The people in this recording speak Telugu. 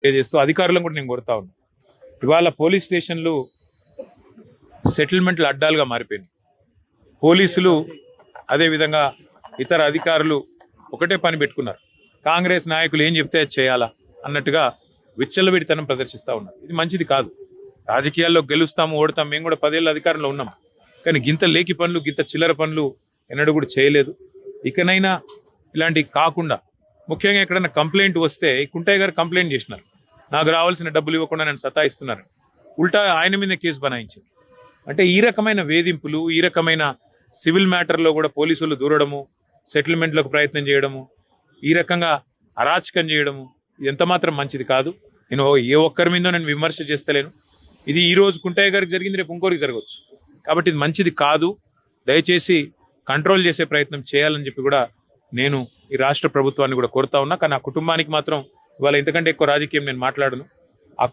తెలియజేస్తూ అధికారులను కూడా నేను కోరుతా ఉన్నా. ఇవాళ పోలీస్ స్టేషన్లు సెటిల్మెంట్లు అడ్డాలుగా మారిపోయింది. పోలీసులు అదేవిధంగా ఇతర అధికారులు ఒకటే పని పెట్టుకున్నారు. కాంగ్రెస్ నాయకులు ఏం చెప్తే అది చేయాలా అన్నట్టుగా విచ్చలవిడితనం ప్రదర్శిస్తూ ఉన్నారు. ఇది మంచిది కాదు. రాజకీయాల్లో గెలుస్తాము ఓడతాం. మేము కూడా 10 ఏళ్ళ అధికారంలో ఉన్నాం. కానీ గింత లేకి పనులు గింత చిల్లర పనులు ఎన్నడూ కూడా చేయలేదు. ఇకనైనా ఇలాంటివి కాకుండా, ముఖ్యంగా ఎక్కడైనా కంప్లైంట్ వస్తే కుంటయ్య గారు కంప్లైంట్ చేసినారు, నాకు రావాల్సిన డబ్బులు ఇవ్వకుండా నన్ను సతాయిస్తున్నారు. ఉల్టా ఆయన మీద కేసు బనాయించింది. అంటే ఈ రకమైన వేధింపులు, ఈ రకమైన సివిల్ మ్యాటర్లో కూడా పోలీసులు దూరడము, సెటిల్మెంట్లకు ప్రయత్నం చేయడము, ఈ రకంగా అరాచకం చేయడము ఎంత మాత్రం మంచిది కాదు. నేను ఏ ఒక్కరి మీదో నేను విమర్శ చేస్తలేను. ఇది ఈ రోజు కుంటయ్య గారికి జరిగింది, రేపు ఇంకోరికి జరగవచ్చు. కాబట్టి ఇది మంచిది కాదు. దయచేసి కంట్రోల్ చేసే ప్రయత్నం చేయాలని చెప్పి కూడా నేను ఈ రాష్ట్ర ప్రభుత్వాన్ని కూడా కోరుతా ఉన్నా. కానీ ఆ కుటుంబానికి మాత్రం ఇవాళ ఇంతకంటే ఎక్కువ రాజకీయం నేను మాట్లాడను. ఆ